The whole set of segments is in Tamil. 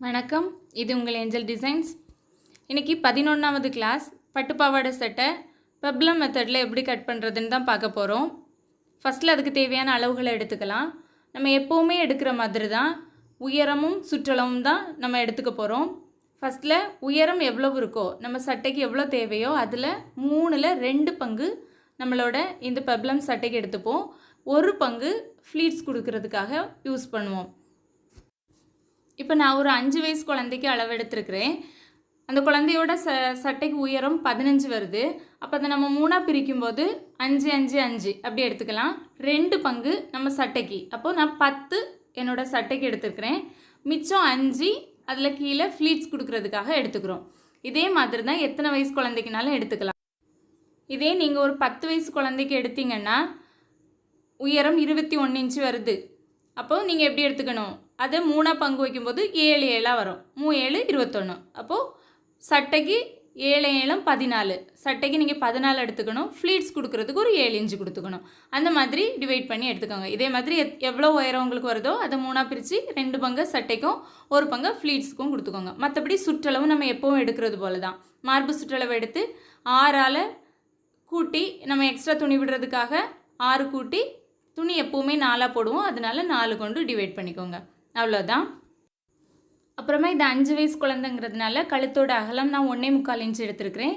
வணக்கம், இது உங்கள் ஏஞ்சல் டிசைன்ஸ். இன்றைக்கி 11வது கிளாஸ் பட்டுப்பாவாடை சட்டை பெப்ளம் மெத்தடில் எப்படி கட் பண்ணுறதுன்னு தான் பார்க்க போகிறோம். ஃபஸ்ட்டில் அதுக்கு தேவையான அளவுகளை எடுத்துக்கலாம். நம்ம எப்போவுமே எடுக்கிற மாதிரி தான் உயரமும் சுற்றளவும் தான் நம்ம எடுத்துக்க போகிறோம். ஃபஸ்ட்டில் உயரம் எவ்வளவு இருக்கோ, நம்ம சட்டைக்கு எவ்வளோ தேவையோ அதில் 3ல் 2 பங்கு நம்மளோட இந்த பெப்ளம் சட்டைக்கு எடுத்துப்போம். 1 பங்கு ஃப்ளீட்ஸ் கொடுக்கறதுக்காக யூஸ் பண்ணுவோம். இப்போ நான் ஒரு 5 வயசு குழந்தைக்கு அளவு எடுத்துருக்கிறேன். அந்த குழந்தையோட சட்டைக்கு உயரம் 15 வருது. அப்போ அதை நம்ம 3ஆக பிரிக்கும்போது 5 5 5 அப்படி எடுத்துக்கலாம். 2 பங்கு நம்ம சட்டைக்கு, அப்போது நான் 10 என்னோடய சட்டைக்கு எடுத்துருக்கிறேன். மிச்சம் 5 அதில் கீழே ஃப்ளீட்ஸ் கொடுக்கறதுக்காக எடுத்துக்கிறோம். இதே மாதிரி தான் எத்தனை வயசு குழந்தைக்குனாலும் எடுத்துக்கலாம். இதே நீங்கள் ஒரு 10 வயசு குழந்தைக்கு எடுத்தீங்கன்னா உயரம் 21 இன்ச்சு வருது. அப்போது நீங்கள் எப்படி எடுத்துக்கணும், அதை 3ஆக பங்கு வைக்கும்போது 7 7 வரும். 3 7 21. அப்போது சட்டைக்கு 7 7 14. சட்டைக்கு நீங்கள் 14 எடுத்துக்கணும். ஃப்ளீட்ஸ் கொடுக்குறதுக்கு ஒரு 7 இன்ச்சு கொடுத்துக்கணும். அந்த மாதிரி டிவைட் பண்ணி எடுத்துக்கோங்க. இதே மாதிரி எவ்வளோ உயரம் உங்களுக்கு வருதோ அதை 3ஆக பிரித்து 2 பங்கு சட்டைக்கும் 1 பங்கு ஃப்ளீட்ஸுக்கும் கொடுத்துக்கோங்க. மற்றபடி சுற்றளவு நம்ம எப்போவும் எடுக்கிறது போல தான். மார்பு சுற்றளவு எடுத்து 6ஆல் கூட்டி, நம்ம எக்ஸ்ட்ரா துணி விடுறதுக்காக 6 கூட்டி, துணி எப்போவுமே 4ஆக போடுவோம், அதனால 4 கொண்டு டிவைட் பண்ணிக்கோங்க. அவ்வளோதான். அப்புறமா இந்த 5 வயசு குழந்தைங்கிறதுனால கழுத்தோட அகலம் நான் 1.25 இன்ச்சு எடுத்துருக்கிறேன்.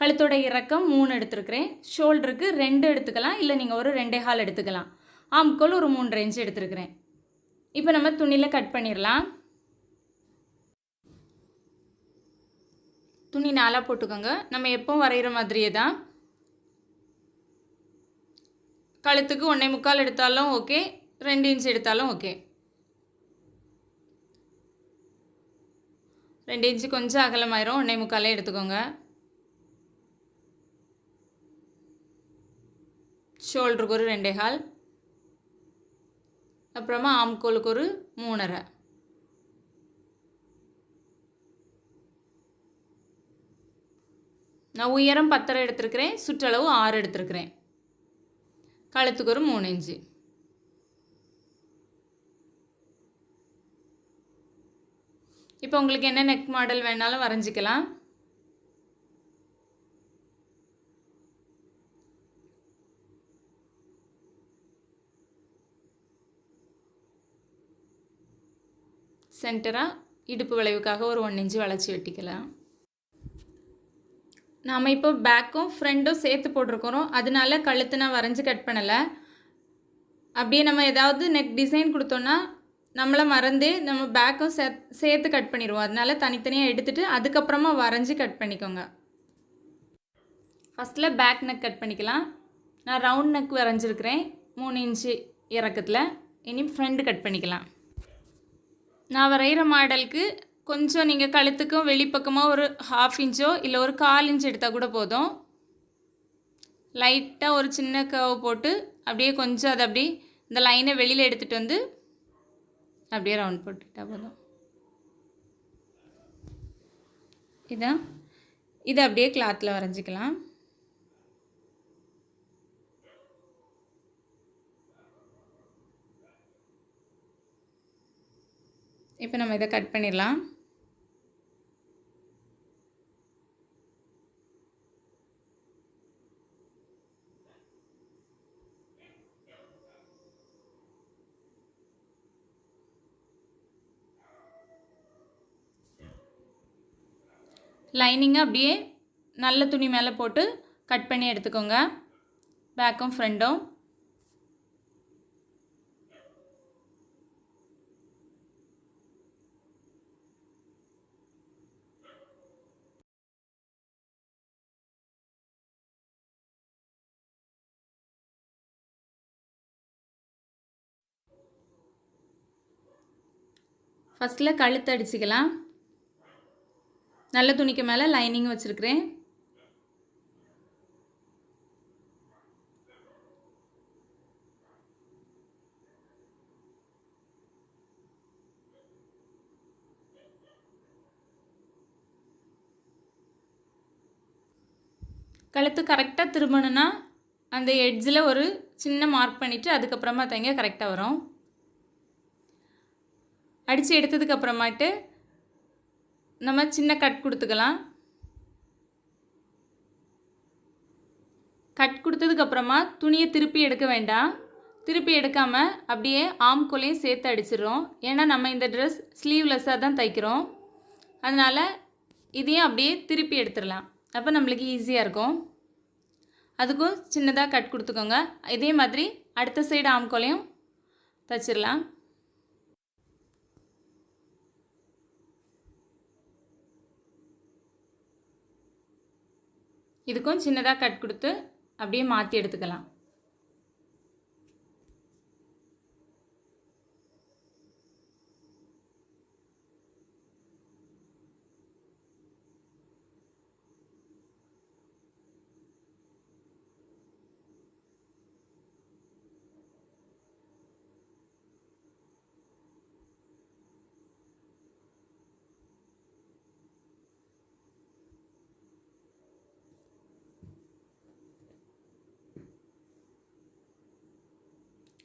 கழுத்தோட இறக்கம் 3 எடுத்துருக்கிறேன். ஷோல்டருக்கு 2 எடுத்துக்கலாம், இல்லை நீங்கள் ஒரு 2.25 எடுத்துக்கலாம். ஆம்கோல் ஒரு 3.5 இன்ச்சு எடுத்துருக்கிறேன். இப்போ நம்ம துணியில் கட் பண்ணிடலாம். துணி 4ஆக போட்டுக்கோங்க. நம்ம எப்பவும் வரைகிற மாதிரியே தான். கழுத்துக்கு 1.25 எடுத்தாலும் ஓகே, 2 இன்ச் எடுத்தாலும் ஓகே. 2 இன்ச்சு கொஞ்சம் அகலமாயிரும், 1.25 எடுத்துக்கோங்க. ஷோல்டருக்கு ஒரு 2.25, அப்புறமா ஆம்கோலுக்கு ஒரு 3.5. நான் உயரம் 10.5 எடுத்துருக்கிறேன், சுற்றளவு 6 எடுத்துருக்கிறேன். கழுத்துக்கு ஒரு 3 இன்ச்சு. இப்போ உங்களுக்கு என்ன நெக் மாடல் வேணாலும் வரைஞ்சிக்கலாம். சென்டராக இடுப்பு வளைவுக்காக ஒரு 1 இன்ச்சு வளைச்சி வெட்டிக்கலாம். நாம் இப்போ பேக்கும் ஃப்ரண்ட்டும் சேர்த்து போட்டிருக்கிறோம், அதனால கழுத்து நான் வரைஞ்சி கட் பண்ணலை. அப்படியே நம்ம ஏதாவது நெக் டிசைன் கொடுத்தோன்னா நம்மளை மறந்தே நம்ம பேக்கும் சேர்த்து கட் பண்ணிடுவோம். அதனால தனித்தனியாக எடுத்துகிட்டு அதுக்கப்புறமா வரைஞ்சி கட் பண்ணிக்கோங்க. ஃபஸ்ட்டில் பேக் நெக் கட் பண்ணிக்கலாம். நான் ரவுண்ட் நெக் வரைஞ்சிருக்கிறேன் 3 இன்ச்சு இறக்கத்தில். இனி ஃப்ரண்ட் கட் பண்ணிக்கலாம். நான் வரைகிற மாடலுக்கு கொஞ்சம் நீங்கள் கழுத்துக்கும் வெளிப்பக்கமாக ஒரு 1/2 இன்ச்சோ இல்லை ஒரு 1/4 இன்ச் எடுத்தால் கூட போதும். லைட்டாக ஒரு சின்ன கர்வ் போட்டு அப்படியே கொஞ்சம் அதை அப்படியே இந்த லைனை வெளியில் எடுத்துகிட்டு வந்து அப்படியே ரவுண்ட் போட்டுக்கிட்டால் போதும். இதை அப்படியே கிளாத்தில் வரைஞ்சிக்கலாம். இப்போ நம்ம இதை கட் பண்ணிடலாம். லைனிங்கை அப்படியே நல்ல துணி மேலே போட்டு கட் பண்ணி எடுத்துக்கோங்க, பேக்கும் ஃப்ரண்டும். ஃபஸ்ட்டில் கழுத்து அடிச்சுக்கலாம். நல்ல துணிக்கு மேலே லைனிங் வச்சுருக்கிறேன். கழுத்து கரெக்டாக திரும்பணுன்னா அந்த எட்ஜில் ஒரு சின்ன மார்க் பண்ணிவிட்டு அதுக்கப்புறமா தைங்க கரெக்டாக வரும். அடித்து எடுத்ததுக்கப்புறமாட்டு நம்ம சின்ன கட் கொடுத்துக்கலாம். கட் கொடுத்ததுக்கப்புறமா துணியை திருப்பி எடுக்க வேண்டாம். திருப்பி எடுக்காமல் அப்படியே ஆம்கோலையும் சேர்த்து அடிச்சிடுறோம். ஏன்னா நம்ம இந்த ட்ரெஸ் ஸ்லீவ்லெஸ்ஸாக தான் தைக்கிறோம். அதனால் இதையும் அப்படியே திருப்பி எடுத்துடலாம். அப்போ நம்மளுக்கு ஈஸியாக இருக்கும். அதுக்கும் சின்னதாக கட் கொடுத்துக்கோங்க. இதே மாதிரி அடுத்த சைடு ஆம்கோலையும் தைச்சிடலாம். இதுக்கும் சின்னதாக கட் கொடுத்து அப்படியே மாற்றி எடுத்துக்கலாம்.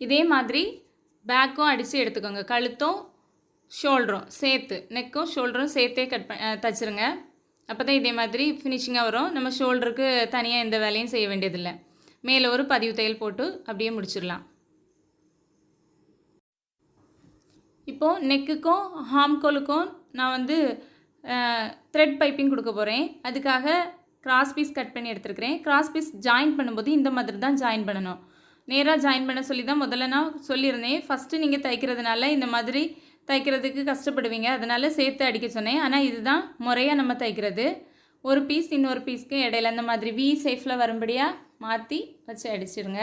இதே மாதிரி பேக்கும் அடித்து எடுத்துக்கோங்க. கழுத்தும் ஷோல்டரும் சேர்த்து, நெக்கும் ஷோல்டரும் சேர்த்தே தைச்சிருங்க. அப்போ தான் இதே மாதிரி ஃபினிஷிங்காக வரும். நம்ம ஷோல்டருக்கு தனியாக எந்த வேலையும் செய்ய வேண்டியதில்லை. மேலே ஒரு பதிவு தையல் போட்டு அப்படியே முடிச்சிடலாம். இப்போது நெக்குக்கும் ஹாம்கோலுக்கும் நான் வந்து த்ரெட் பைப்பிங் கொடுக்க போகிறேன். அதுக்காக கிராஸ் பீஸ் கட் பண்ணி எடுத்துருக்கிறேன். கிராஸ் பீஸ் ஜாயின் பண்ணும்போது இந்த மாதிரி தான் ஜாயின் பண்ணணும். நேராக ஜாயின் பண்ண சொல்லி தான் முதல்ல நான் சொல்லியிருந்தேன். ஃபஸ்ட்டு நீங்கள் தைக்கிறதுனால இந்த மாதிரி தைக்கிறதுக்கு கஷ்டப்படுவீங்க, அதனால் சேர்த்து அடிக்க சொன்னேன். ஆனால் இதுதான் முறையாக நம்ம தைக்கிறது. ஒரு பீஸ் இன்னொரு பீஸ்க்கு இடையில அந்த மாதிரி வி ஷேப்பில் வரும்படியாக மாற்றி வச்சு அடிச்சிடுங்க.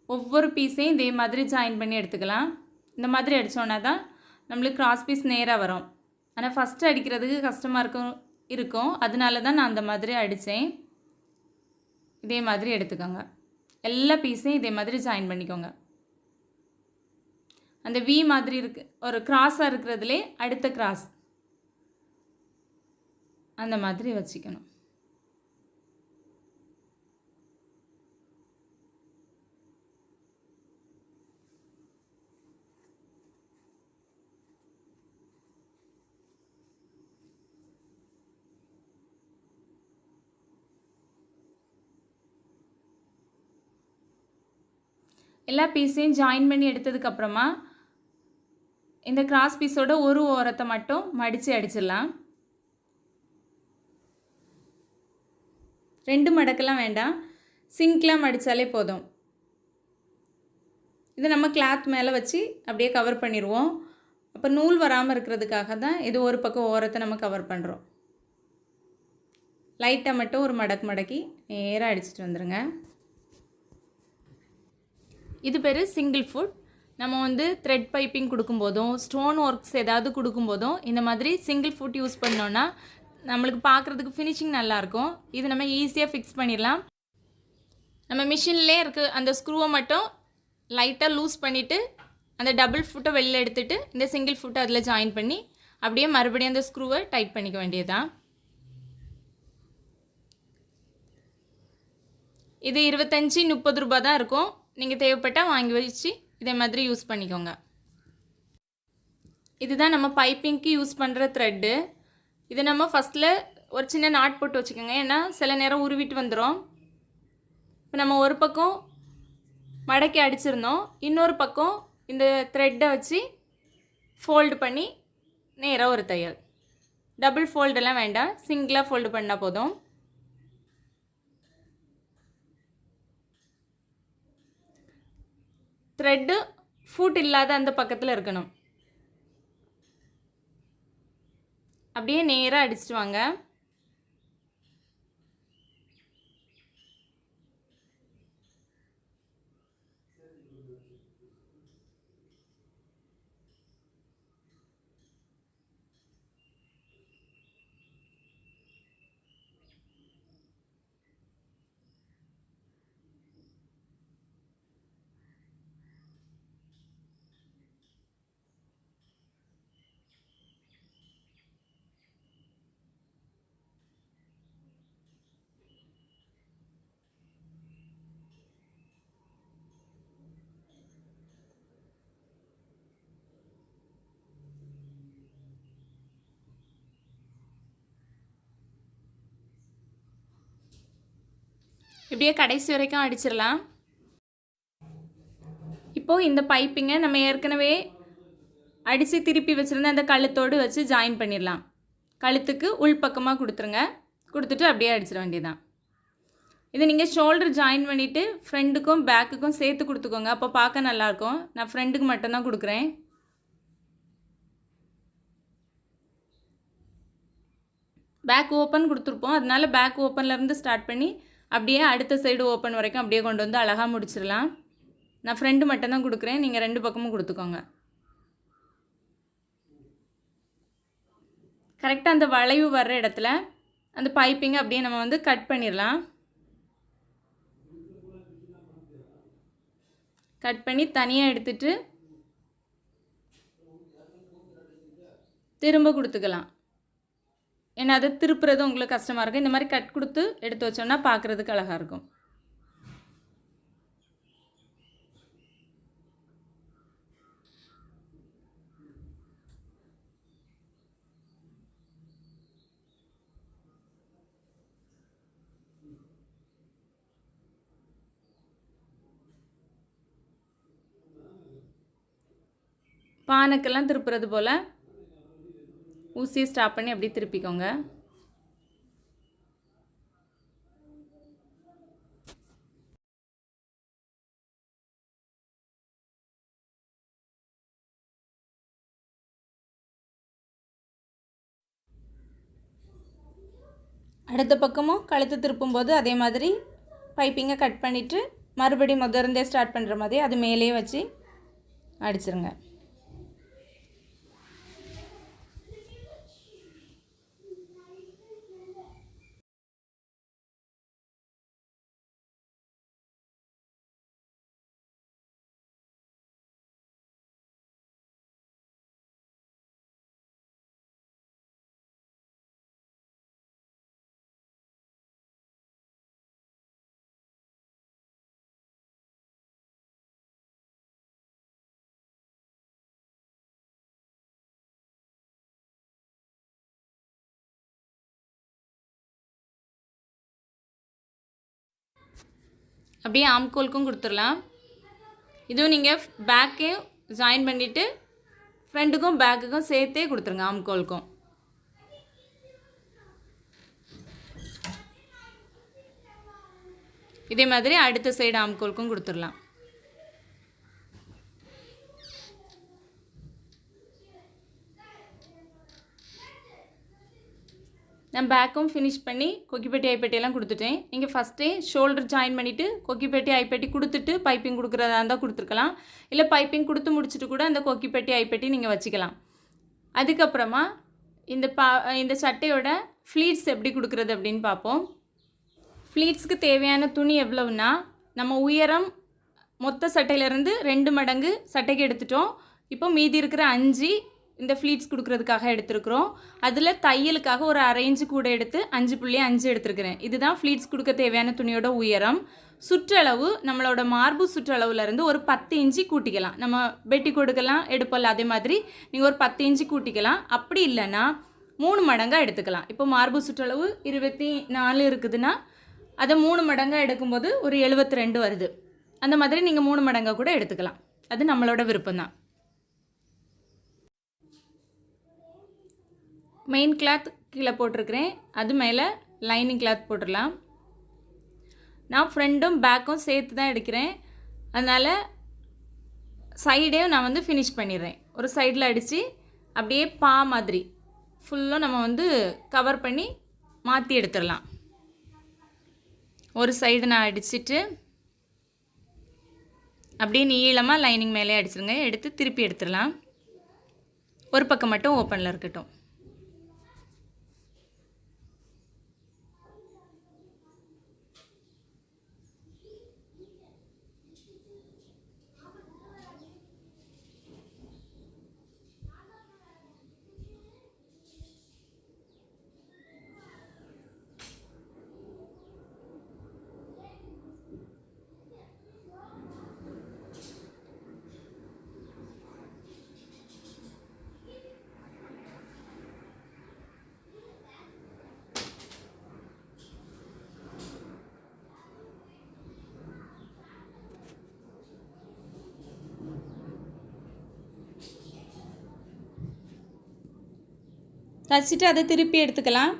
ஒவ்வொரு பீஸையும் இதே மாதிரி ஜாயின் பண்ணி எடுத்துக்கலாம். இந்த மாதிரி அடித்தோன்னா தான் நம்மளுக்கு கிராஸ் பீஸ் நேராக வரும். ஆனால் ஃபஸ்ட்டு அடிக்கிறதுக்கு கஷ்டமாக இருக்கும். அதனால தான் நான் அந்த மாதிரி அடித்தேன். இதே மாதிரி எடுத்துக்கோங்க. எல்லா பீஸையும் இதே மாதிரி ஜாயின் பண்ணிக்கோங்க. அந்த வி மாதிரி ஒரு கிராஸாக இருக்கிறதுலே அடுத்த கிராஸ் அந்த மாதிரி வச்சுக்கணும். எல்லா பீஸையும் ஜாயின் பண்ணி எடுத்ததுக்கப்புறமா இந்த கிராஸ் பீஸோட ஒரு ஓரத்தை மட்டும் மடித்து அடிச்சிடலாம். 2 மடக்கெல்லாம் வேண்டாம், சிங்கிளாக மடித்தாலே போதும். இதை நம்ம கிளாத் மேலே வச்சு அப்படியே கவர் பண்ணிடுவோம். அப்போ நூல் வராமல் இருக்கிறதுக்காக தான் இது ஒரு பக்கம் ஓரத்தை நம்ம கவர் பண்ணுறோம். லைட்டாக மட்டும் ஒரு மடக்கி நேராக அடிச்சுட்டு வந்துடுங்க. இது பேர் சிங்கிள் ஃபுட். நம்ம வந்து த்ரெட் பைப்பிங் கொடுக்கும்போதும் ஸ்டோன் ஒர்க்ஸ் ஏதாவது கொடுக்கும்போதும் இந்த மாதிரி சிங்கிள் ஃபுட் யூஸ் பண்ணோன்னா நம்மளுக்கு பார்க்குறதுக்கு ஃபினிஷிங் நல்லாயிருக்கும். இது நம்ம ஈஸியாக ஃபிக்ஸ் பண்ணிடலாம். நம்ம மிஷின்லே இருக்க அந்த ஸ்க்ரூவை மட்டும் லைட்டாக லூஸ் பண்ணிவிட்டு அந்த டபுள் ஃபுட்டை வெளில எடுத்துகிட்டு இந்த சிங்கிள் ஃபுட்டை அதில் ஜாயின் பண்ணி அப்படியே மறுபடியும் அந்த ஸ்க்ரூவை டைட் பண்ணிக்க வேண்டியதுதான். இது 25-30 ரூபா தான் இருக்கும். நீங்கள் தேவைப்பட்டால் வாங்கி வச்சு இதே மாதிரி யூஸ் பண்ணிக்கோங்க. இதுதான் நம்ம பைப்பிங்க்கு யூஸ் பண்ணுற த்ரெட்டு. இதை நம்ம ஃபஸ்ட்டில் ஒரு சின்ன நாட் போட்டு வச்சுக்கோங்க, ஏன்னா சில நேரம் உருவிட்டு வந்துடும். இப்போ நம்ம ஒரு பக்கம் மடக்கி அடிச்சிருந்தோம், இன்னொரு பக்கம் இந்த த்ரெட்டை வச்சு ஃபோல்டு பண்ணி நேராக ஒரு தையல். டபுள் ஃபோல்டெல்லாம் வேண்டாம், சிங்கிளாக ஃபோல்டு பண்ணால் போதும். த்ரெட்டு ஃபூட் இல்லாத அந்த பக்கத்தில் இருக்கணும். அப்படியே நேராக அடிச்சிட்டு வாங்க. இப்படியே கடைசி வரைக்கும் அடிச்சிடலாம். இப்போது இந்த பைப்பிங்கை நம்ம ஏற்கனவே அடித்து திருப்பி வச்சுருந்த அந்த கழுத்தோடு வச்சு ஜாயின் பண்ணிடலாம். கழுத்துக்கு உள்பக்கமாக கொடுத்துருங்க. கொடுத்துட்டு அப்படியே அடிச்சிட வேண்டியதான். இதை நீங்கள் ஷோல்டர் ஜாயின் பண்ணிவிட்டு ஃப்ரண்ட்டுக்கும் பேக்குக்கும் சேர்த்து கொடுத்துக்கோங்க. அப்போ பார்க்க நல்லாயிருக்கும். நான் ஃப்ரண்ட்டுக்கு மட்டும்தான் கொடுக்குறேன். பேக் ஓப்பன் கொடுத்துருப்போம். அதனால பேக் ஓப்பன்லேருந்து ஸ்டார்ட் பண்ணி அப்படியே அடுத்த சைடு ஓப்பன் வரைக்கும் அப்படியே கொண்டு வந்து அழகாக முடிச்சிடலாம். நான் ஃப்ரண்ட்டு மட்டும்தான் கொடுக்குறேன். நீங்கள் 2 பக்கமும் கொடுத்துக்கோங்க. கரெக்டாக அந்த வளைவு வர்ற இடத்துல அந்த பைப்பிங்கை அப்படியே நம்ம வந்து கட் பண்ணிடலாம். கட் பண்ணி தனியாக எடுத்துட்டு திரும்ப கொடுத்துக்கலாம். ஏன்னா அதை திருப்புறது உங்களுக்கு கஷ்டமாக இருக்கும். இந்த மாதிரி கட் கொடுத்து எடுத்து வச்சோம்னா பார்க்குறதுக்கு அழகாக இருக்கும். பானைக்கெல்லாம் திருப்புறது போல் ஊசியை ஸ்டாப் பண்ணி அப்படியே திருப்பிக்கோங்க. அடுத்த பக்கமும் கழுத்து திருப்பும்போது அதே மாதிரி பைப்பிங்கை கட் பண்ணிவிட்டு மறுபடியும் முதர்ந்தே ஸ்டார்ட் பண்ணுற மாதிரி அது மேலேயே வச்சு அடிச்சிருங்க. அப்படியே ஆம்கோலுக்கும் கொடுத்துடலாம். இதுவும் நீங்கள் பேக்கையும் ஜாயின் பண்ணிவிட்டு ஃப்ரண்ட்டுக்கும் பேக்குக்கும் சேர்த்தே கொடுத்துருங்க. ஆம்கோலுக்கும் இதே மாதிரி அடுத்த சைடு ஆம்கோலுக்கும் கொடுத்துடலாம். நான் பேக்கும் ஃபினிஷ் பண்ணி கொக்கிப்பேட்டி ஐப்பேட்டியெல்லாம் கொடுத்துட்டேன். நீங்கள் ஃபஸ்ட்டே ஷோல்டர் ஜாயின் பண்ணிவிட்டு கொக்கிப்பேட்டி ஐப்பேட்டி கொடுத்துட்டு பைப்பிங் கொடுக்குறதா இருந்தால் கொடுத்துருக்கலாம். இல்லை பைப்பிங் கொடுத்து முடிச்சுட்டு கூட அந்த கொக்கிப்பேட்டி ஐப்பேட்டி நீங்கள் வச்சுக்கலாம். அதுக்கப்புறமா இந்த சட்டையோட ஃப்ளீட்ஸ் எப்படி கொடுக்குறது அப்படின்னு பார்ப்போம். ஃப்ளீட்ஸ்க்கு தேவையான துணி எவ்வளவுன்னா, நம்ம உயரம் மொத்த சட்டையிலேருந்து 2 மடங்கு சட்டைக்கு எடுத்துட்டோம். இப்போ மீதி இருக்கிற 5 இந்த ஃப்ளீட்ஸ் கொடுக்குறதுக்காக எடுத்துருக்குறோம். அதில் தையலுக்காக ஒரு 1/2 இன்ச்சு கூட எடுத்து 5.5 எடுத்துருக்கிறேன். இதுதான் ஃப்ளீட்ஸ் கொடுக்க தேவையான துணியோட உயரம். சுற்றளவு நம்மளோட மார்பு சுற்றளவுலேருந்து ஒரு 10 இன்ச்சு கூட்டிக்கலாம். நம்ம பெட்டி கொடுக்கலாம் எடுப்போம்ல, அதே மாதிரி நீங்கள் ஒரு 10 இன்ச்சு கூட்டிக்கலாம். அப்படி இல்லைன்னா 3 மடங்காக எடுத்துக்கலாம். இப்போ மார்பு சுற்றளவு 24 இருக்குதுன்னா அதை 3 மடங்காக எடுக்கும்போது ஒரு 72 வருது. அந்த மாதிரி நீங்கள் 3 மடங்காக கூட எடுத்துக்கலாம். அது நம்மளோட விருப்பம்தான். மெயின் கிளாத் கீழே போட்டிருக்கிறேன். அது மேலே லைனிங் கிளாத் போட்டுடலாம். நான் ஃப்ரண்ட்டும் பேக்கும் சேர்த்து தான் எடுக்கிறேன். அதனால் சைடையும் நான் வந்து ஃபினிஷ் பண்ணிடுறேன். ஒரு சைடில் அடித்து அப்படியே பா மாதிரி ஃபுல்லும் நம்ம வந்து கவர் பண்ணி மாற்றி எடுத்துடலாம். ஒரு சைடு நான் அடிச்சுட்டு அப்படியே நீளமாக லைனிங் மேலே அடிச்சிருங்க. எடுத்து திருப்பி எடுத்துடலாம். ஒரு பக்கம் மட்டும் ஓப்பனில் இருக்கட்டும். தச்சுட்டு அதை திருப்பி எடுத்துக்கலாம்.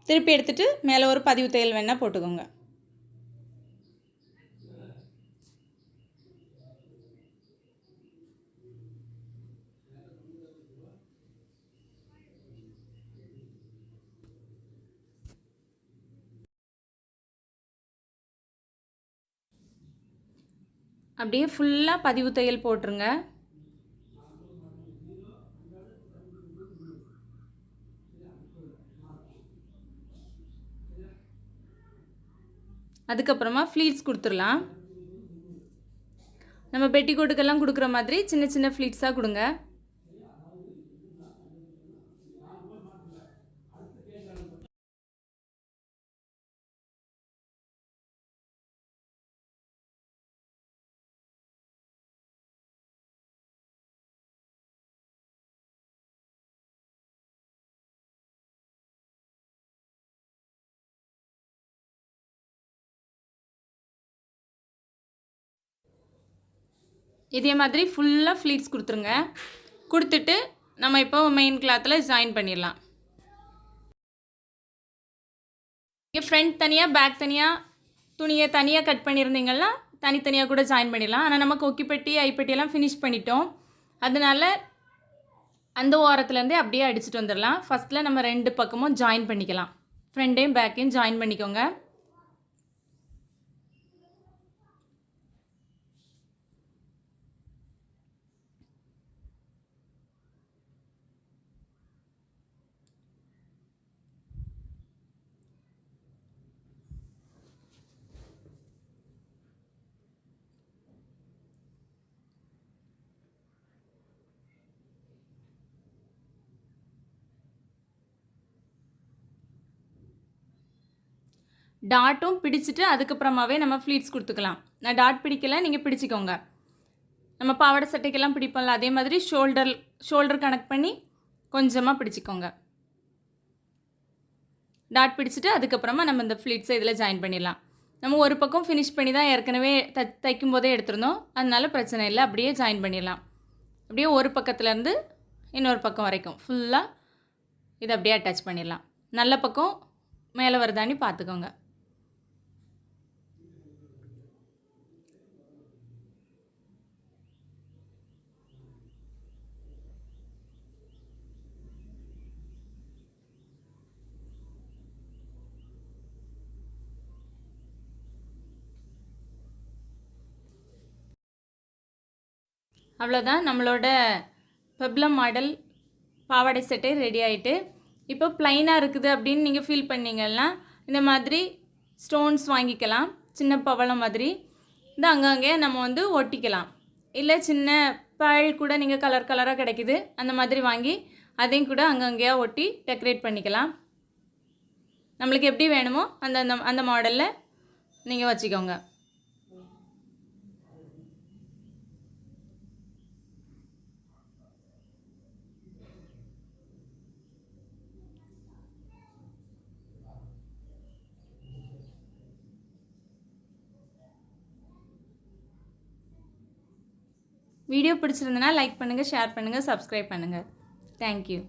திருப்பி எடுத்துகிட்டு மேலே ஒரு பதிவு தையல் வேணால் போட்டுக்கோங்க. அப்படியே ஃபுல்லாக பதிவு தையல் போட்டுருங்க. அதுக்கப்புறமா ஃப்ளீட்ஸ் கொடுத்துடலாம். நம்ம பெட்டிக்கோட்டுக்கெல்லாம் கொடுக்குற மாதிரி சின்ன சின்ன ஃப்ளீட்ஸாக கொடுங்க. இதே மாதிரி ஃபுல்லாக ஃப்ளீட்ஸ் கொடுத்துருங்க. கொடுத்துட்டு நம்ம இப்போ மெயின் கிளாத்தில் ஜாயின் பண்ணிடலாம். இங்கே ஃப்ரண்ட் தனியாக பேக் தனியாக துணியை தனியாக கட் பண்ணியிருந்தீங்கன்னா தனித்தனியாக கூட ஜாயின் பண்ணிடலாம். ஆனால் நம்ம கொக்கிப்பட்டி ஐப்பட்டியெல்லாம் ஃபினிஷ் பண்ணிட்டோம். அதனால் அந்த ஓரத்துலேருந்தே அப்படியே அடிச்சுட்டு வந்துடலாம். ஃபஸ்ட்டில் நம்ம 2 பக்கமும் ஜாயின் பண்ணிக்கலாம். ஃப்ரண்ட்டையும் பேக்கையும் ஜாயின் பண்ணிக்கோங்க. டாட்டும் பிடிச்சிட்டு அதுக்கப்புறமாவே நம்ம ஃப்ளீட்ஸ் கொடுத்துக்கலாம். நான் டாட் பிடிக்கல, நீங்கள் பிடிச்சிக்கோங்க. நம்ம பாவாடை சட்டைக்கெல்லாம் பிடிப்போம்ல, அதே மாதிரி ஷோல்டர் கனெக்ட் பண்ணி கொஞ்சமாக பிடிச்சிக்கோங்க. டாட் பிடிச்சிட்டு அதுக்கப்புறமா நம்ம இந்த ஃப்ளீட்ஸை இதில் ஜாயின் பண்ணிடலாம். நம்ம ஒரு பக்கம் ஃபினிஷ் பண்ணி தான் ஏற்கனவே தைக்கும் போதே எடுத்துருந்தோம். அதனால பிரச்சனை இல்லை, அப்படியே ஜாயின் பண்ணிடலாம். அப்படியே ஒரு பக்கத்துலேருந்து இன்னொரு பக்கம் வரைக்கும் ஃபுல்லாக இதை அப்படியே அட்டாச் பண்ணிடலாம். நல்ல பக்கம் மேலே வருதான்னு பார்த்துக்கோங்க. அவ்வளோதான், நம்மளோட பெப்ளம் மாடல் பாவாடை செட்டை ரெடி ஆகிட்டு. இப்போ ப்ளைனாக இருக்குது அப்படின்னு நீங்கள் ஃபீல் பண்ணிங்கன்னா இந்த மாதிரி ஸ்டோன்ஸ் வாங்கிக்கலாம். சின்ன பவளம் மாதிரி இந்த அங்கங்கே நம்ம வந்து ஒட்டிக்கலாம். இல்லை சின்ன பேள் கூட நீங்கள் கலர் கலராக கிடைக்குது, அந்த மாதிரி வாங்கி அதையும் கூட அங்கங்கேயா ஒட்டி டெக்கரேட் பண்ணிக்கலாம். நம்மளுக்கு எப்படி வேணுமோ அந்த அந்த மாடலில் நீங்கள் வச்சுக்கோங்க. வீடியோ பிடிச்சிருந்தனா லைக் பண்ணுங்கள், ஷேர் பண்ணுங்கள், சப்ஸ்கிரைப் பண்ணுங்கள். தேங்க்யூ.